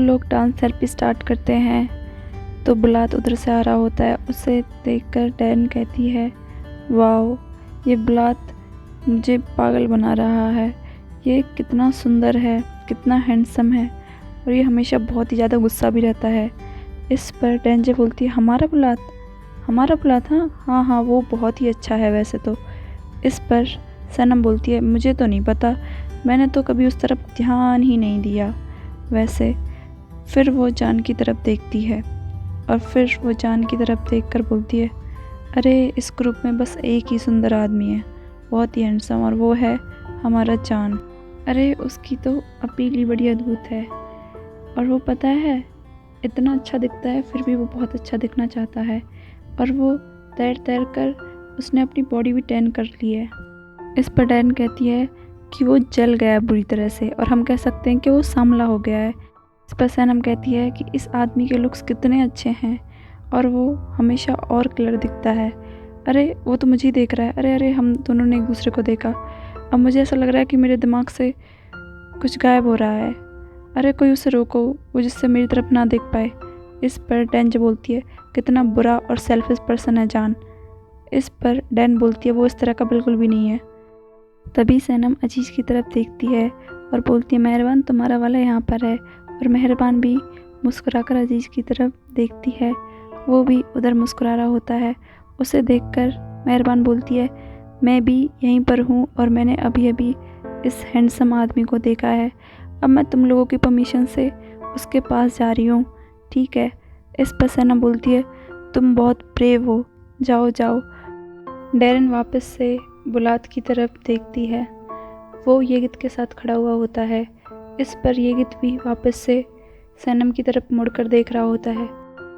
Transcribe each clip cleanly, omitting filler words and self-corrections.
लोग dance therapy start करते हैं तो बुलात उधर से आ रहा होता है। उसे देखकर डैन कहती है, वाओ, ये बुलात मुझे पागल बना रहा है। ये कितना सुंदर है, कितना हैंडसम है, और ये हमेशा बहुत ही ज़्यादा गुस्सा भी रहता है। इस पर डेंजे बोलती है, हमारा बुलात? हाँ हाँ हाँ, वो बहुत ही अच्छा है वैसे तो। इस पर सनम बोलती है, मुझे तो नहीं पता, मैंने तो कभी उस तरफ ध्यान ही नहीं दिया वैसे। फिर वो जान की तरफ देखती है और फिर वो जान की तरफ देखकर बोलती है, अरे इस ग्रुप में बस एक ही सुंदर आदमी है, बहुत ही हैंडसम, और वो है हमारा जान। अरे उसकी तो अपील बड़ी अद्भुत है, और वो पता है इतना अच्छा दिखता है फिर भी वो बहुत अच्छा दिखना चाहता है, और वो तैर तैर कर उसने अपनी बॉडी भी टैन कर ली है। इस पर डैन कहती है कि वो जल गया है बुरी तरह से, और हम कह सकते हैं कि वो सांवला हो गया है। इस पर सनम कहती है कि इस आदमी के लुक्स कितने अच्छे हैं, और वो हमेशा और क्लियर दिखता है। अरे वो तो मुझे ही देख रहा है, अरे अरे हम दोनों ने एक दूसरे को देखा। अब मुझे ऐसा लग रहा है कि मेरे दिमाग से कुछ गायब हो रहा है। अरे कोई उसे रोको, वो जिससे मेरी तरफ ना देख पाए। इस पर डैन जो बोलती है, कितना बुरा और सेल्फिश पर्सन है जान। इस पर डैन बोलती है, वो इस तरह का बिल्कुल भी नहीं है। तभी सनम अजीज की तरफ देखती है और बोलती है, मेहरबान तुम्हारा वाला यहाँ पर है। और मेहरबान भी मुस्कुराकर अजीज की तरफ देखती है, वो भी उधर मुस्कुरा रहा होता है। उसे देखकर मेहरबान बोलती है, मैं भी यहीं पर हूँ और मैंने अभी अभी इस हैंडसम आदमी को देखा है। अब मैं तुम लोगों की परमिशन से उसके पास जा रही हूँ, ठीक है? इस पर सनम बोलती है, तुम बहुत ब्रेव हो, जाओ जाओ। डैरन वापस से बुलात की तरफ देखती है, वो येगित के साथ खड़ा हुआ होता है। इस पर येगित भी वापस से सनम की तरफ मुड़कर देख रहा होता है।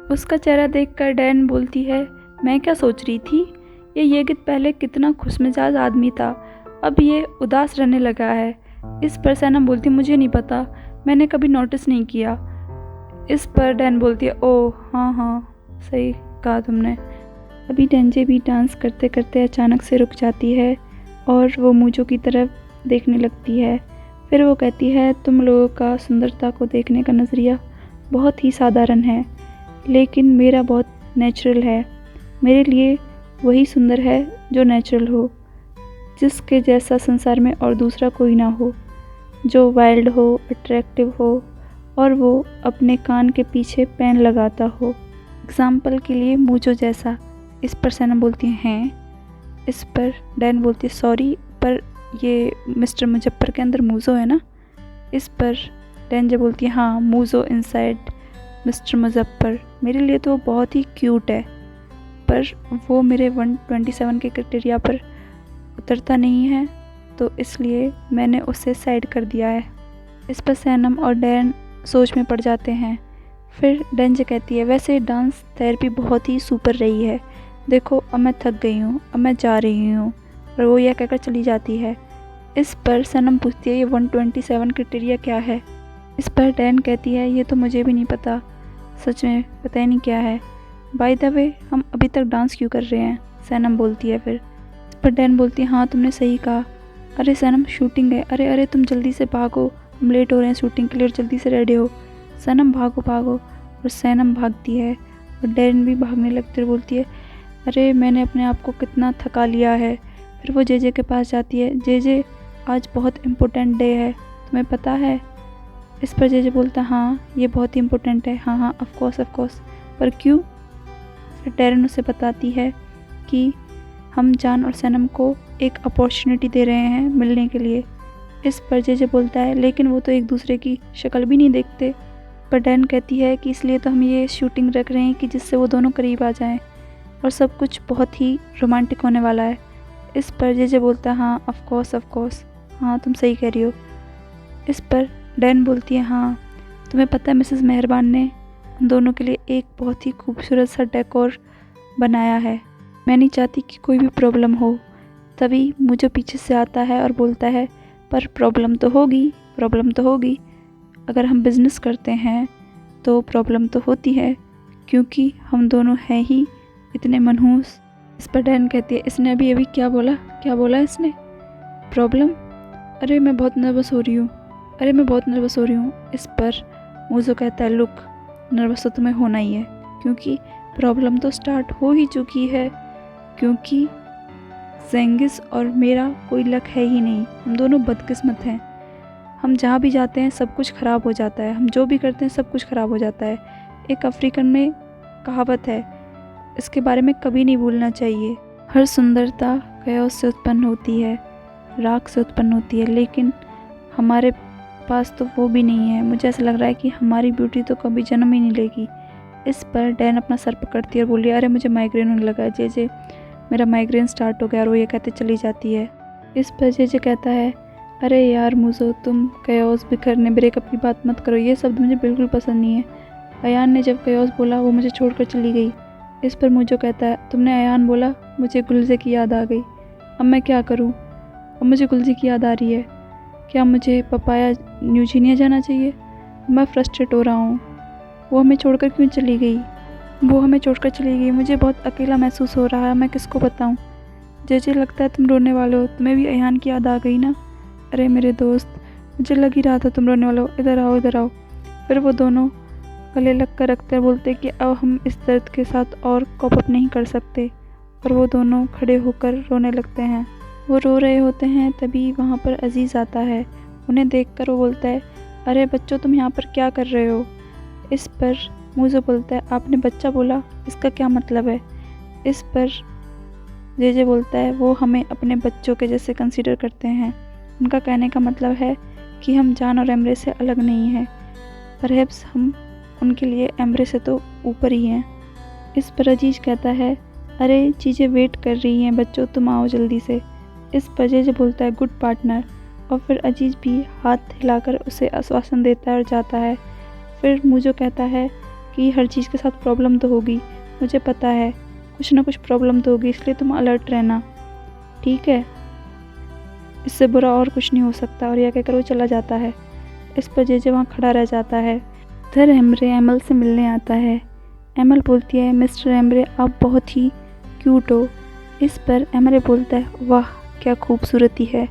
उसका चेहरा देखकर डैरन बोलती है, मैं क्या सोच रही थी, ये येगित पहले कितना खुशमिजाज आदमी था, अब ये उदास रहने लगा है। इस पर सनम बोलती है, मुझे नहीं पता, मैंने कभी नोटिस नहीं किया। इस पर डैन बोलती है, ओह हाँ हाँ, सही कहा तुमने। अभी डेंजे भी डांस करते करते अचानक से रुक जाती है और वो मूजो की तरफ देखने लगती है। फिर वो कहती है, तुम लोगों का सुंदरता को देखने का नज़रिया बहुत ही साधारण है, लेकिन मेरा बहुत नेचुरल है। मेरे लिए वही सुंदर है जो नेचुरल हो, जिसके जैसा संसार में और दूसरा कोई ना हो, जो वाइल्ड हो, अट्रैक्टिव हो, और वो अपने कान के पीछे पेन लगाता हो। एग्जाम्पल के लिए मूजो जैसा। इस पर सनम बोलती हैं। इस पर डैन बोलती है, सॉरी, पर ये मिस्टर मुजफ्फर के अंदर मूजो है ना? इस पर डैन जो बोलती है, हाँ, मूजो इनसाइड मिस्टर मुजफ्फर। मेरे लिए तो वो बहुत ही क्यूट है, पर वो मेरे 127 के क्राइटेरिया पर उतरता नहीं है, तो इसलिए मैंने उसे साइड कर दिया है। इस पर सनम और डैन सोच में पड़ जाते हैं। फिर डैन जो कहती है, वैसे डांस थेरेपी बहुत ही सुपर रही है, देखो अब मैं थक गई हूँ, अब मैं जा रही हूँ। और वो यह कहकर चली जाती है। इस पर सनम पूछती है, ये 127 क्राइटेरिया क्या है? इस पर डैन कहती है, ये तो मुझे भी नहीं पता, सच में पता ही नहीं क्या है। बाय द वे, हम अभी तक डांस क्यों कर रहे हैं? सनम बोलती है। फिर इस पर डैन बोलती है, हाँ तुमने सही कहा। अरे सनम, शूटिंग है, अरे अरे तुम जल्दी से भागो, हम लेट हो रहे हैं शूटिंग के लिए, और जल्दी से रेडी हो। सनम भागो भागो। और सनम भागती है और डैन भी भागने लगती है, बोलती है, अरे मैंने अपने आप को कितना थका लिया है। फिर वो जेजे के पास जाती है, जेजे आज बहुत इम्पोर्टेंट डे है, तुम्हें पता है? इस पर जेजे बोलता, हाँ ये बहुत ही इम्पोर्टेंट है, हाँ हाँ ऑफ कोर्स, पर क्यों? फिर डैरन उसे बताती है कि हम जान और सनम को एक अपॉर्चुनिटी दे रहे हैं मिलने के लिए। इस पर जेजे बोलता है, लेकिन वो तो एक दूसरे की शक्ल भी नहीं देखते। पर डैन कहती है कि इसलिए तो हम ये शूटिंग रख रहे हैं कि जिससे वो दोनों करीब आ जाएं, और सब कुछ बहुत ही रोमांटिक होने वाला है। इस पर जेजे बोलता है, हाँ ऑफ कोर्स, हाँ तुम सही कह रही हो। इस पर डैन बोलती है, हाँ तुम्हें पता है मिसेस मेहरबान ने उन दोनों के लिए एक बहुत ही खूबसूरत सा डेकोर बनाया है, मैं नहीं चाहती कि कोई भी प्रॉब्लम हो। तभी मुझे पीछे से आता है और बोलता है, पर प्रॉब्लम तो होगी, अगर हम बिज़नेस करते हैं तो प्रॉब्लम तो होती है, क्योंकि हम दोनों हैं ही इतने मनहूस। इस पर डैन कहती है, इसने अभी क्या बोला इसने? प्रॉब्लम? अरे मैं बहुत नर्वस हो रही हूँ। इस पर मूजो कहता है लुक, नर्वस तो तुम्हें होना ही है क्योंकि प्रॉब्लम तो स्टार्ट हो ही चुकी है, क्योंकि ज़ेंगिस और मेरा कोई लक है ही नहीं, हम दोनों बदकिस्मत हैं। हम जहाँ भी जाते हैं सब कुछ ख़राब हो जाता है, हम जो भी करते हैं सब कुछ ख़राब हो जाता है। एक अफ्रीकन में कहावत है, इसके बारे में कभी नहीं भूलना चाहिए। हर सुंदरता कयास से उत्पन्न होती है, राख से उत्पन्न होती है, लेकिन हमारे पास तो वो भी नहीं है। मुझे ऐसा लग रहा है कि हमारी ब्यूटी तो कभी जन्म ही नहीं लेगी। इस पर डैन अपना सर पकड़ती है और बोली, अरे मुझे माइग्रेन होने लगा है जे, मेरा माइग्रेन स्टार्ट हो गया। और वो ये कहते चली जाती है। इस पर जे कहता है, अरे यार मूजो, तुम कयास बिखरने ब्रेकअप की बात मत करो, ये शब्द मुझे बिल्कुल पसंद नहीं है। अयान ने जब कयास बोला वो मुझे छोड़कर चली गई। इस पर मूजो कहता है, तुमने अयान बोला, मुझे गुलजे की याद आ गई, अब मैं क्या करूं? अब मुझे गुलजे की याद आ रही है। क्या मुझे पपाया न्यूजीनिया जाना चाहिए? मैं फ्रस्ट्रेट हो रहा हूँ। वो हमें छोड़कर क्यों चली गई? मुझे बहुत अकेला महसूस हो रहा है, मैं किसको बताऊँ? जे लगता है तुम रोने वाले हो, तुम्हें भी अयान की याद आ गई ना? अरे मेरे दोस्त, मुझे लग ही रहा था तुम रोने वाले हो, इधर आओ इधर आओ। फिर वो दोनों गले लग कर रखते बोलते कि अब हम इस दर्द के साथ और कॉप अप नहीं कर सकते, और वो दोनों खड़े होकर रोने लगते हैं। वो रो रहे होते हैं, तभी वहाँ पर अजीज़ आता है। उन्हें देखकर वो बोलता है, अरे बच्चों, तुम यहाँ पर क्या कर रहे हो? इस पर मूजो बोलता है, आपने बच्चा बोला, इसका क्या मतलब है? इस पर जे बोलता है, वो हमें अपने बच्चों के जैसे कंसीडर करते हैं। उनका कहने का मतलब है कि हम जान और एमरे से अलग नहीं हैं, परहैप्स हम उनके लिए एमरे से तो ऊपर ही हैं। इस पर अजीज कहता है, अरे चीज़ें वेट कर रही हैं बच्चों, तुम आओ जल्दी से। इस पर जे बोलता है, गुड पार्टनर, और फिर अजीज भी हाथ हिलाकर उसे आश्वासन देता है और जाता है। फिर मूजो कहता है कि हर चीज़ के साथ प्रॉब्लम तो होगी, मुझे पता है कुछ ना कुछ प्रॉब्लम तो होगी, इसलिए तुम अलर्ट रहना, ठीक है? इससे बुरा और कुछ नहीं हो सकता। और यह कहकर वो चला जाता है। इस पर जे वहाँ खड़ा रह जाता है। इधर एमरे एमल से मिलने आता है। एमल बोलती है, मिस्टर एमरे, आप बहुत ही क्यूट हो। इस पर एमरे बोलता है, वाह क्या खूबसूरती है,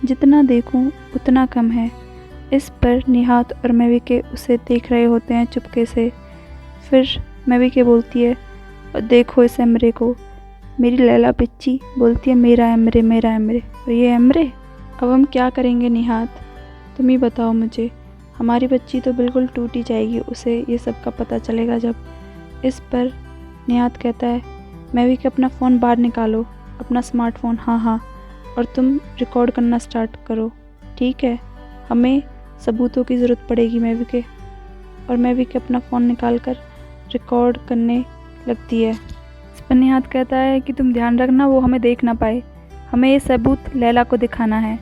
जितना देखूं उतना कम है। इस पर निहात और मेविके उसे देख रहे होते हैं चुपके से। फिर मेविके बोलती है, देखो इस एमरे को। मेरी लैला पिच्ची बोलती है, मेरा एमरे मेरा एमरे, और ये एमरे। अब हम क्या करेंगे निहात, तुम ही बताओ मुझे। हमारी बच्ची तो बिल्कुल टूट ही जाएगी, उसे ये सब का पता चलेगा जब। इस पर निहात कहता है, मेविके अपना फ़ोन बाहर निकालो, अपना स्मार्टफ़ोन, हाँ, और तुम रिकॉर्ड करना स्टार्ट करो, ठीक है? हमें सबूतों की ज़रूरत पड़ेगी मेविके। और मेविके अपना फ़ोन निकाल कर रिकॉर्ड करने लगती है। इस पर निहात कहता है कि तुम ध्यान रखना वो हमें देख ना पाए, हमें ये सबूत लैला को दिखाना है।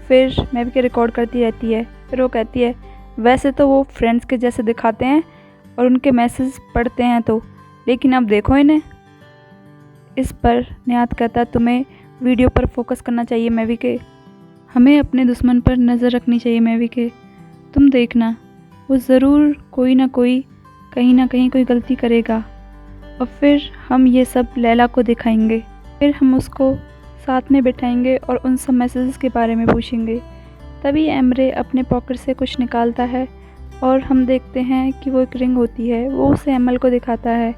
फिर मेविके रिकॉर्ड करती रहती है। फिर वो कहती है, वैसे तो वो फ्रेंड्स के जैसे दिखाते हैं और उनके मैसेज पढ़ते हैं तो, लेकिन अब देखो इन्हें। इस पर निहात कहता है, तुम्हें वीडियो पर फोकस करना चाहिए मेविके, हमें अपने दुश्मन पर नज़र रखनी चाहिए मेविके। तुम देखना वो ज़रूर कोई ना कोई कहीं ना कहीं कोई गलती करेगा, और फिर हम ये सब लैला को दिखाएंगे। फिर हम उसको साथ में बिठाएंगे और उन सब मैसेजेस के बारे में पूछेंगे। तभी एमरे अपने पॉकेट से कुछ निकालता है और हम देखते हैं कि वो एक रिंग होती है। वो उसे एमल को दिखाता है।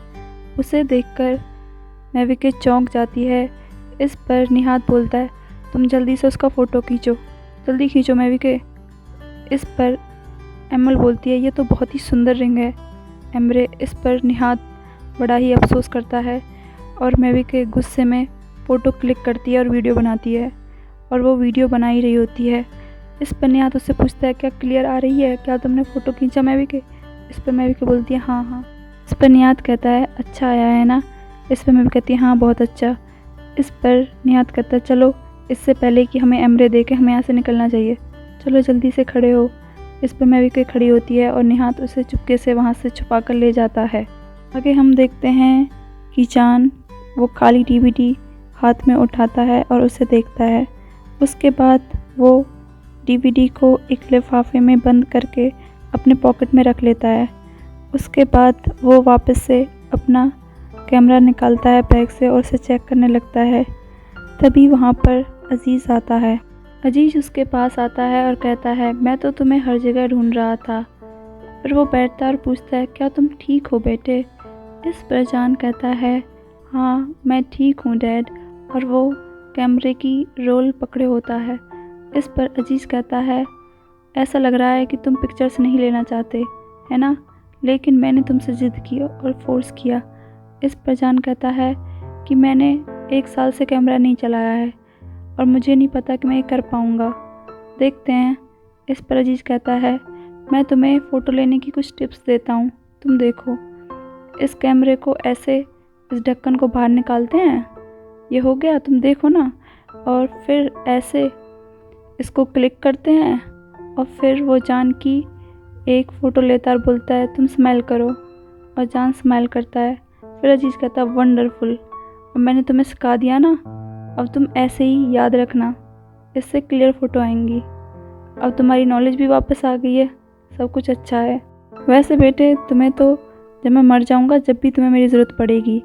उसे देखकर मेविके चौंक जाती है। इस पर निहात बोलता है, तुम जल्दी से उसका फ़ोटो खींचो, जल्दी खींचो मेविके। इस पर एमल बोलती है, ये तो बहुत ही सुंदर रिंग है एमरे। इस पर निहात बड़ा ही अफसोस करता है और मेविके गुस्से में फ़ोटो क्लिक करती है और वीडियो बनाती है, और वो वीडियो बना ही रही होती है। इस पर निहात उससे पूछता है, क्या क्लियर आ रही है, क्या तुमने फ़ोटो खींचा मेविके? इस पर मेविके बोलती है, हाँ। इस पर निहात कहता है, अच्छा आया है ना? इस पर मेविके कहती है, हाँ बहुत अच्छा। इस पर निहात कहता है, चलो इससे पहले कि हमें एमरे देखे हमें यहाँ से निकलना चाहिए, चलो जल्दी से खड़े हो। इस पर मेविके खड़ी होती है और निहात उसे चुपके से वहाँ से छुपा कर ले जाता है। आगे हम देखते हैं कि चान वो काली डीवीडी हाथ में उठाता है और उसे देखता है। उसके बाद वो डीवीडी को एक लिफाफे में बंद करके अपने पॉकेट में रख लेता है। उसके बाद वो वापस से अपना कैमरा निकालता है बैग से और उसे चेक करने लगता है। तभी वहाँ पर अजीज़ आता है। अजीज़ उसके पास आता है और कहता है, मैं तो तुम्हें हर जगह ढूंढ रहा था, फिर वो बैठता है और पूछता है, क्या तुम ठीक हो बेटे? इस पर जान कहता है, हाँ मैं ठीक हूँ डैड, और वो कैमरे की रोल पकड़े होता है। इस पर अजीज़ कहता है, ऐसा लग रहा है कि तुम पिक्चर्स नहीं लेना चाहते है ना, लेकिन मैंने तुमसे ज़िद की और फोर्स किया। इस पर जान कहता है कि मैंने 1 साल से कैमरा नहीं चलाया है और मुझे नहीं पता कि मैं ये कर पाऊँगा, देखते हैं। इस पर अजीज़ कहता है, मैं तुम्हें फ़ोटो लेने की कुछ टिप्स देता हूँ, तुम देखो। इस कैमरे को ऐसे इस ढक्कन को बाहर निकालते हैं, ये हो गया, तुम देखो ना, और फिर ऐसे इसको क्लिक करते हैं और फिर वो जान की एक फ़ोटो लेता और बोलता है, तुम स्माइल करो, और जान स्माइल करता है। फिर अजीज़ कहता है, वंडरफुल, और मैंने तुम्हें सिखा दिया ना, अब तुम ऐसे ही याद रखना, इससे क्लियर फ़ोटो आएंगी। अब तुम्हारी नॉलेज भी वापस आ गई है, सब कुछ अच्छा है। वैसे बेटे तुम्हें तो जब मैं मर जाऊंगा, जब भी तुम्हें मेरी ज़रूरत पड़ेगी।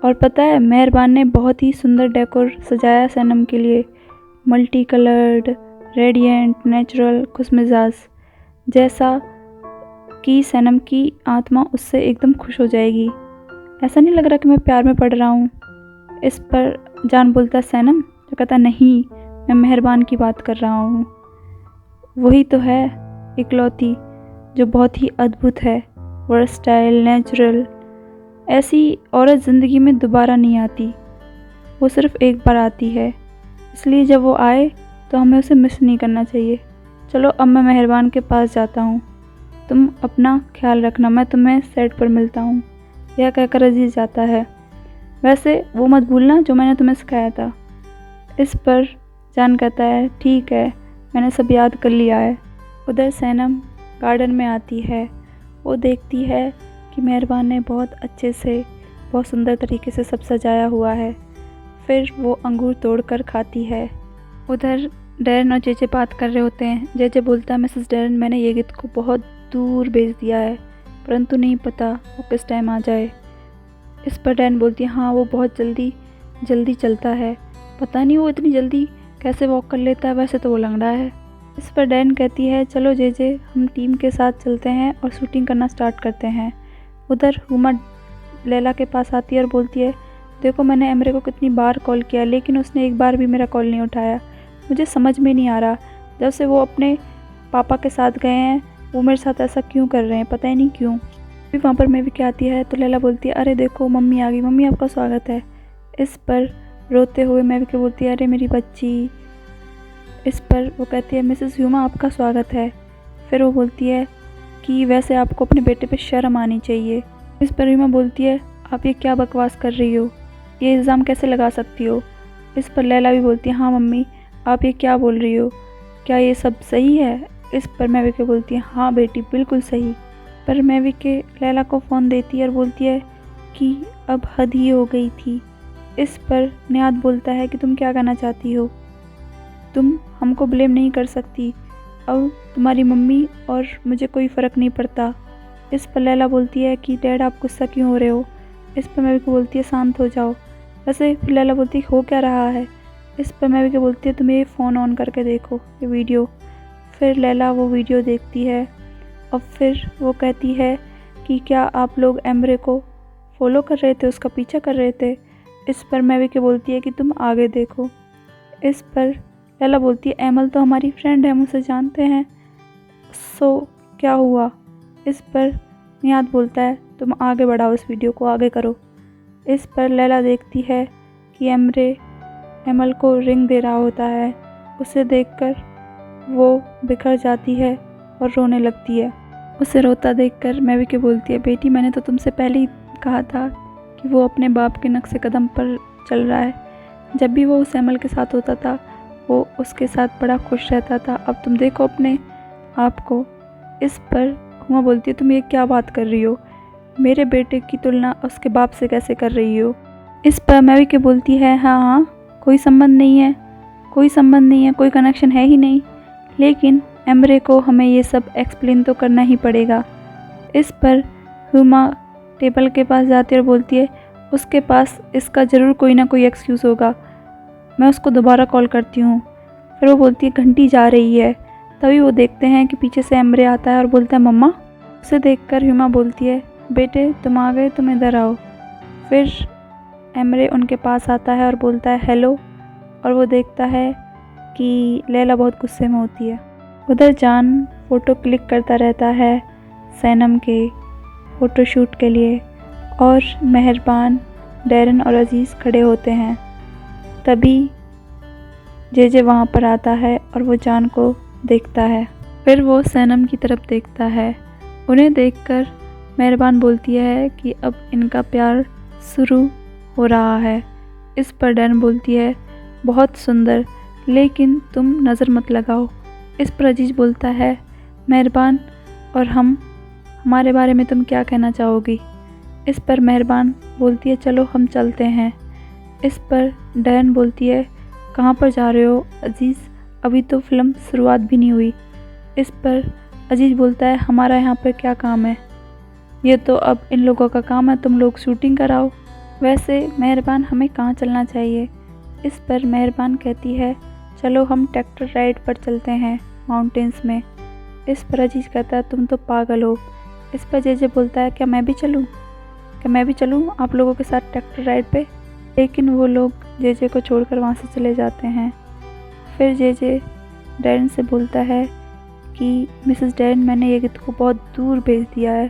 और पता है मेहरबान ने बहुत ही सुंदर डेकोर सजाया सनम के लिए, मल्टी कलर्ड, रेडिएंट, नेचुरल, खुशमिजाज, जैसा कि सनम की आत्मा उससे एकदम खुश हो जाएगी। ऐसा नहीं लग रहा कि मैं प्यार में पड़ रहा हूँ। इस पर जान बोलता है, सनम? तो कहता नहीं, मैं मेहरबान की बात कर रहा हूँ, वही तो है इकलौती जो बहुत ही अद्भुत है, वर्सटाइल, नेचुरल। ऐसी औरत ज़िंदगी में दोबारा नहीं आती, वो सिर्फ़ एक बार आती है, इसलिए जब वो आए तो हमें उसे मिस नहीं करना चाहिए। चलो अब मैं मेहरबान के पास जाता हूँ, तुम अपना ख्याल रखना, मैं तुम्हें सेट पर मिलता हूँ। यह कहकर अजीज़ जाता है। वैसे वो मत भूलना जो मैंने तुम्हें सिखाया था। इस पर जान कहता है, ठीक है, मैंने सब याद कर लिया है। उधर सैनम गार्डन में आती है, वो देखती है कि मेहरबान ने बहुत अच्छे से, बहुत सुंदर तरीके से सब सजाया हुआ है। फिर वो अंगूर तोड़कर खाती है। उधर डैरन और जेजे बात कर रहे होते हैं। जेजे बोलता है, मिसेस डैरन, मैंने ये गिफ्ट को बहुत दूर भेज दिया है, परंतु नहीं पता वो किस टाइम आ जाए। इस पर डैरन बोलती है, हाँ वो बहुत जल्दी चलता है, पता नहीं वो इतनी जल्दी कैसे वॉक कर लेता है, वैसे तो वो लंगड़ा है। इस पर डैन कहती है, चलो जेजे हम टीम के साथ चलते हैं और शूटिंग करना स्टार्ट करते हैं। उधर हुमा लैला के पास आती है और बोलती है, देखो मैंने एमरे को कितनी बार कॉल किया लेकिन उसने एक बार भी मेरा कॉल नहीं उठाया, मुझे समझ में नहीं आ रहा, जब से वो अपने पापा के साथ गए हैं वो मेरे साथ ऐसा क्यों कर रहे हैं, पता ही नहीं क्यों। फिर वहाँ पर मेवी के आती है तो लैला बोलती है, अरे देखो मम्मी आ गई, मम्मी आपका स्वागत है। इस पर रोते हुए मेवी के बोलती है, अरे मेरी बच्ची। इस पर वो कहती है, मिसेस ह्यूमा आपका स्वागत है। फिर वो बोलती है कि वैसे आपको अपने बेटे पे शर्म आनी चाहिए। इस पर ह्यूमा बोलती है, आप ये क्या बकवास कर रही हो, ये इल्ज़ाम कैसे लगा सकती हो। इस पर लैला भी बोलती है, हाँ मम्मी आप ये क्या बोल रही हो, क्या ये सब सही है। इस पर मेवी के बोलती है, हाँ बेटी बिल्कुल सही। पर मेवी के लैला को फ़ोन देती है और बोलती है कि अब हद ही हो गई थी। इस पर नियात बोलता है कि तुम क्या कहना चाहती हो, तुम हमको ब्लेम नहीं कर सकती, अब तुम्हारी मम्मी और मुझे कोई फ़र्क नहीं पड़ता। इस पर लैला बोलती है कि डैड आप गुस्सा क्यों हो रहे हो। इस पर मेवी को बोलती है, शांत हो जाओ। वैसे फिर लैला बोलती है, हो क्या रहा है। इस पर मेवी को बोलती है, तुम ये फ़ोन ऑन करके देखो ये वीडियो। फिर लैला वो वीडियो देखती है और फिर वो कहती है कि क्या आप लोग एमरे को फॉलो कर रहे थे, उसका पीछा कर रहे थे। इस पर मेवी के बोलती है कि तुम आगे देखो। इस पर लैला बोलती है, एमल तो हमारी फ्रेंड है, हम उसे जानते हैं, सो क्या हुआ। इस पर नियात बोलता है, तुम आगे बढ़ाओ, इस वीडियो को आगे करो। इस पर लैला देखती है कि एमरे एमल को रिंग दे रहा होता है, उसे देखकर वो बिखर जाती है और रोने लगती है। उसे रोता देखकर मेवी के बोलती है, बेटी मैंने तो तुमसे पहले ही कहा था कि वो अपने बाप के नक्शे कदम पर चल रहा है, जब भी वो उस एमल के साथ होता था वो उसके साथ बड़ा खुश रहता था, अब तुम देखो अपने आप को। इस पर हुमा बोलती है, तुम ये क्या बात कर रही हो, मेरे बेटे की तुलना उसके बाप से कैसे कर रही हो। इस पर मेवी के बोलती है, हाँ कोई संबंध नहीं है, कोई संबंध नहीं है, कोई कनेक्शन है ही नहीं, लेकिन एमरे को हमें ये सब एक्सप्लेन तो करना ही पड़ेगा। इस पर हुमा टेबल के पास जाती है और बोलती है, उसके पास इसका ज़रूर कोई ना कोई एक्सक्यूज़ होगा, मैं उसको दोबारा कॉल करती हूँ। फिर वो बोलती है, घंटी जा रही है। तभी वो देखते हैं कि पीछे से एमरे आता है और बोलता है, मम्मा। उसे देखकर ह्यूमा बोलती है, बेटे तुम आ गए, तुम इधर आओ। फिर एमरे उनके पास आता है और बोलता है हेलो, और वो देखता है कि लैला बहुत गुस्से में होती है। उधर जान फ़ोटो क्लिक करता रहता है सैनम के फ़ोटोशूट के लिए, और मेहरबान, डैरन और अजीज़ खड़े होते हैं। तभी जे वहाँ पर आता है और वो जान को देखता है। फिर वो सैनम की तरफ देखता है। उन्हें देखकर मेहरबान बोलती है कि अब इनका प्यार शुरू हो रहा है। इस पर डैन बोलती है, बहुत सुंदर, लेकिन तुम नज़र मत लगाओ। इस पर अजीज़ बोलता है, मेहरबान, और हमारे बारे में तुम क्या कहना चाहोगी? इस पर मेहरबान बोलती है, चलो हम चलते हैं। इस पर डैन बोलती है, कहाँ पर जा रहे हो अजीज़, अभी तो फिल्म शुरुआत भी नहीं हुई। इस पर अजीज़ बोलता है, हमारा यहाँ पर क्या काम है, ये तो अब इन लोगों का काम है, तुम लोग शूटिंग कराओ। वैसे मेहरबान हमें कहाँ चलना चाहिए? इस पर मेहरबान कहती है, चलो हम ट्रैक्टर राइड पर चलते हैं माउंटेन्स में। इस पर अजीज़ कहता है, तुम तो पागल हो। इस पर जे बोलता है, क्या मैं भी चलूँ आप लोगों के साथ ट्रैक्टर राइड पे? लेकिन वो लोग जे को छोड़कर वहाँ से चले जाते हैं। फिर जे डैरन से बोलता है कि मिसेस डैरन, मैंने ये गीत को बहुत दूर भेज दिया है,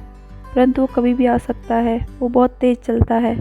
परंतु वो कभी भी आ सकता है, वो बहुत तेज़ चलता है।